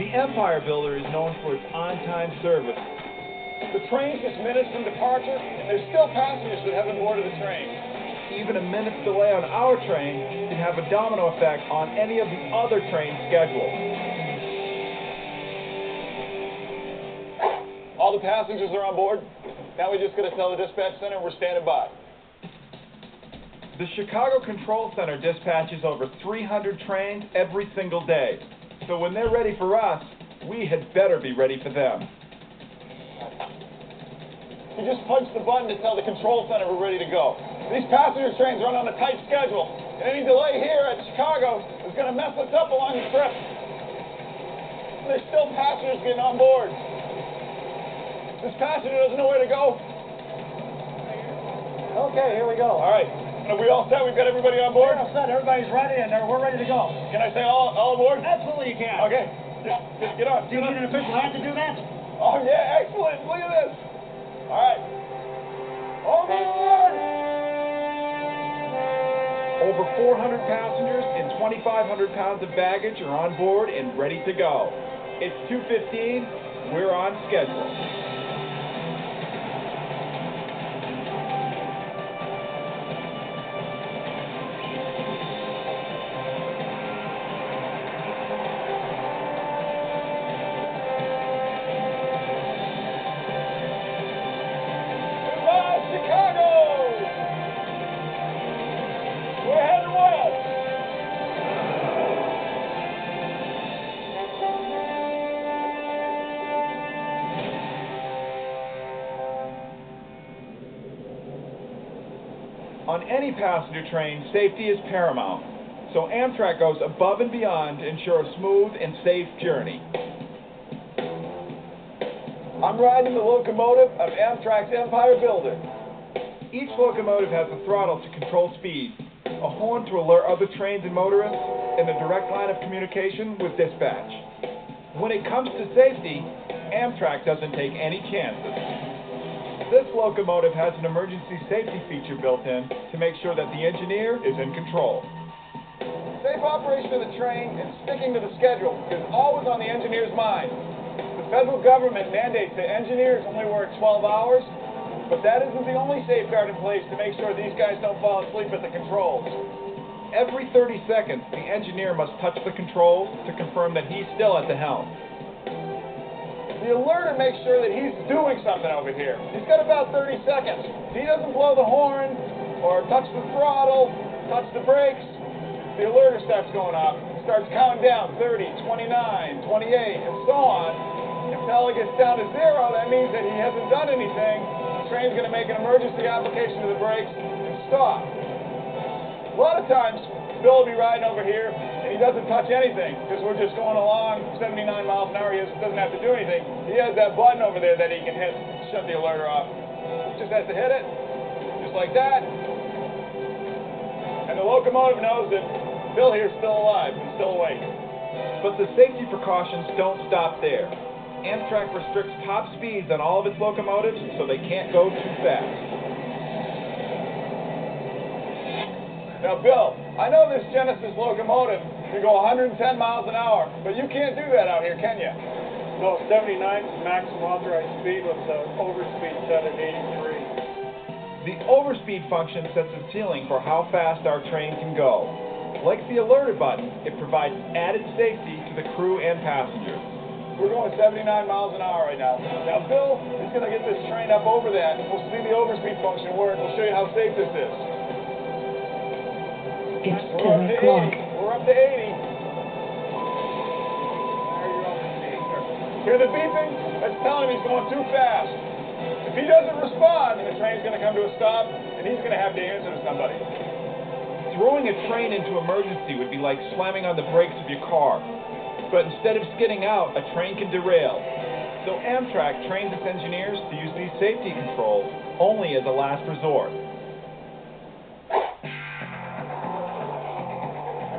The Empire Builder is known for its on-time service. The train's just minutes from departure, and there's still passengers that haven't boarded the train. Even a minute's delay on our train can have a domino effect on any of the other trains scheduled. All the passengers are on board. Now we just got to tell the dispatch center we're standing by. The Chicago Control Center dispatches over 300 trains every single day. So when they're ready for us, we had better be ready for them. You just punched the button to tell the control center we're ready to go. These passenger trains run on a tight schedule, and any delay here at Chicago is going to mess us up along the trip. There's still passengers getting on board. This passenger doesn't know where to go. Okay, here we go. All right. Are we all set? We've got everybody on board? We're all set. Everybody's ready, and we're ready to go. Can I say all aboard? Absolutely, you can. Okay. Just get on. Do you need an official hand to do that? Oh, yeah. Excellent. Look at this. All right. Overboard! Over 400 passengers and 2,500 pounds of baggage are on board and ready to go. It's 2:15. We're on schedule. On any passenger train, safety is paramount, so Amtrak goes above and beyond to ensure a smooth and safe journey. I'm riding the locomotive of Amtrak's Empire Builder. Each locomotive has a throttle to control speed, a horn to alert other trains and motorists, and a direct line of communication with dispatch. When it comes to safety, Amtrak doesn't take any chances. This locomotive has an emergency safety feature built in to make sure that the engineer is in control. Safe operation of the train and sticking to the schedule is always on the engineer's mind. The federal government mandates that engineers only work 12 hours, but that isn't the only safeguard in place to make sure these guys don't fall asleep at the controls. Every 30 seconds, the engineer must touch the controls to confirm that he's still at the helm. The alerter makes sure that he's doing something over here. He's got about 30 seconds. If he doesn't blow the horn, or touch the throttle, touch the brakes, the alerter starts going off. It starts counting down 30, 29, 28, and so on. Until it gets down to 0, that means that he hasn't done anything. The train's going to make an emergency application to the brakes and stop. A lot of times, Bill will be riding over here, and he doesn't touch anything, because we're just going along 79 miles an hour. He doesn't have to do anything. He has that button over there that he can hit to shut the alerter off. He just has to hit it, just like that. And the locomotive knows that Bill here's still alive and still awake. But the safety precautions don't stop there. Amtrak restricts top speeds on all of its locomotives so they can't go too fast. Now, Bill, I know this Genesis locomotive can go 110 miles an hour, but you can't do that out here, can you? No, 79 is the maximum authorized speed with the overspeed set at 83. The overspeed function sets a ceiling for how fast our train can go. Like the alerter button, it provides added safety to the crew and passengers. We're going 79 miles an hour right now. Now, Bill is going to get this train up over that, and we'll see the overspeed function work. We'll show you how safe this is. It's We're up 10 to o'clock. 80. We're up to 80. Hear the beeping? That's telling him he's going too fast. If he doesn't respond, the train's going to come to a stop, and he's going to have to answer to somebody. Throwing a train into emergency would be like slamming on the brakes of your car. But instead of skidding out, a train can derail. So Amtrak trains its engineers to use these safety controls only as a last resort.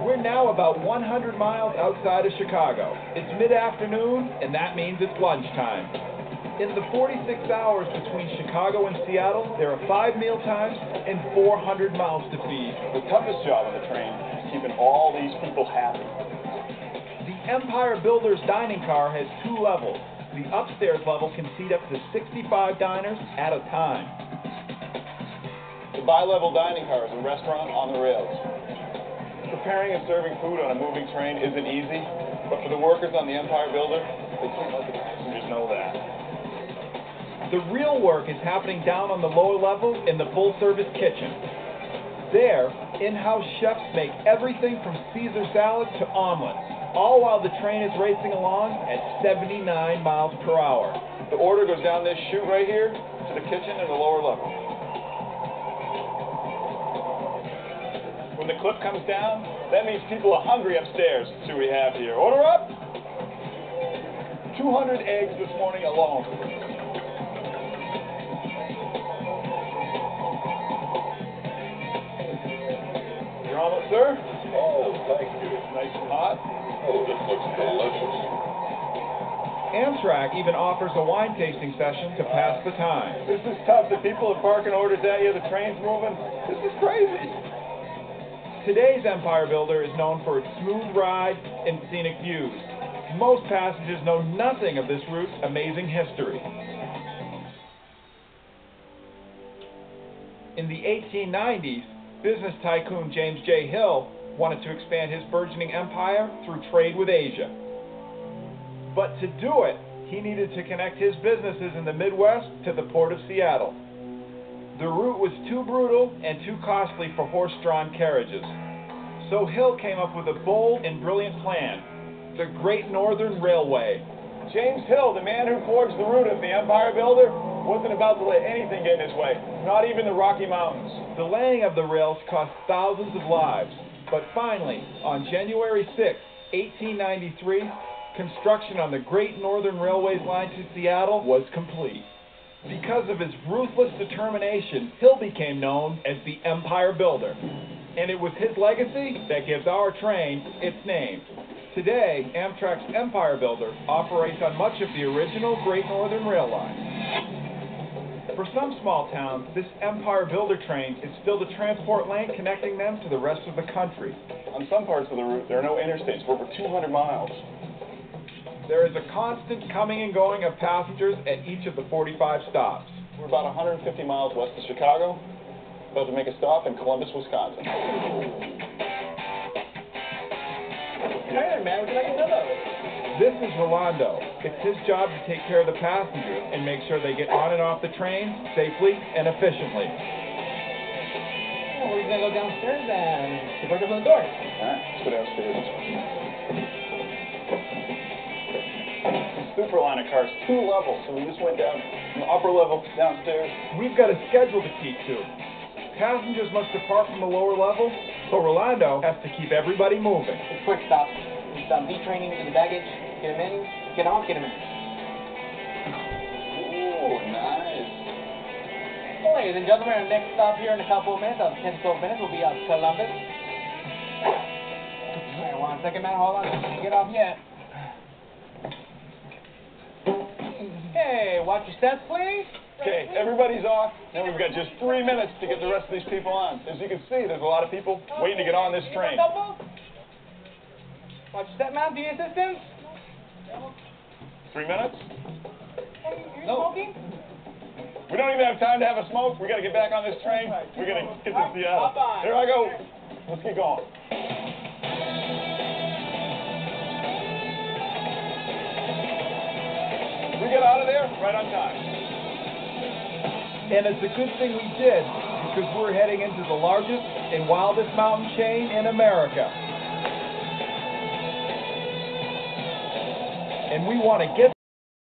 We're now about 100 miles outside of Chicago. It's mid-afternoon, and that means it's lunchtime. In the 46 hours between Chicago and Seattle, there are 5 meal times and 400 mouths to feed. The toughest job on the train is keeping all these people happy. The Empire Builder's dining car has 2 levels. The upstairs level can seat up to 65 diners at a time. The bi-level dining car is a restaurant on the rails. Preparing and serving food on a moving train isn't easy, but for the workers on the Empire Builder, they can't let the passengers know that. The real work is happening down on the lower level in the full-service kitchen. There, in-house chefs make everything from Caesar salad to omelets, all while the train is racing along at 79 miles per hour. The order goes down this chute right here to the kitchen and the lower level. When the clip comes down, that means people are hungry upstairs. Let's see what we have here. Order up! 200 eggs this morning alone. Your omelet, sir? Oh, thank you. Nice and hot. Oh, this looks delicious. Amtrak even offers a wine tasting session to pass the time. This is tough. The people are barking orders at you. The train's moving. This is crazy. Today's Empire Builder is known for its smooth ride and scenic views. Most passengers know nothing of this route's amazing history. In the 1890s, business tycoon James J. Hill wanted to expand his burgeoning empire through trade with Asia. But to do it, he needed to connect his businesses in the Midwest to the port of Seattle. The route was too brutal and too costly for horse-drawn carriages. So Hill came up with a bold and brilliant plan, the Great Northern Railway. James Hill, the man who forged the route of the Empire Builder, wasn't about to let anything get in his way, not even the Rocky Mountains. The laying of the rails cost thousands of lives, but finally, on January 6, 1893, construction on the Great Northern Railway's line to Seattle was complete. Because of his ruthless determination, Hill became known as the Empire Builder. And it was his legacy that gives our train its name. Today, Amtrak's Empire Builder operates on much of the original Great Northern Rail line. For some small towns, this Empire Builder train is still the transport lane connecting them to the rest of the country. On some parts of the route, there are no interstates for over 200 miles. There is a constant coming and going of passengers at each of the 45 stops. We're about 150 miles west of Chicago, about to make a stop in Columbus, Wisconsin. Hey, man, what can I get rid of it? This is Rolando. It's his job to take care of the passengers and make sure they get on and off the train safely and efficiently. Oh, we're gonna go downstairs then. To open the door. All right, let's go downstairs. Superliner car's 2 levels, so we just went down from the upper level downstairs. We've got a schedule to keep to. Passengers must depart from the lower level, so Rolando has to keep everybody moving. It's quick stop. Just detraining the baggage. Get them in. Get off. Get them in. Ooh, nice. Well, ladies and gentlemen, our next stop here in a couple of minutes, 10 to 12 minutes, will be Columbus. All right, 1 second, man. Hold on. Don't get off yet. Okay, watch your steps, please. Okay, everybody's off. Now we've got just 3 minutes to get the rest of these people on. As you can see, there's a lot of people waiting to get on this train. Watch your step, man. Do your assistance. 3 minutes? You're smoking? We don't even have time to have a smoke. We got to get back on this train. We got to get to Seattle. Here I go. Let's get going. We get out of there right on time. And it's a good thing we did, because we're heading into the largest and wildest mountain chain in America. And we want to get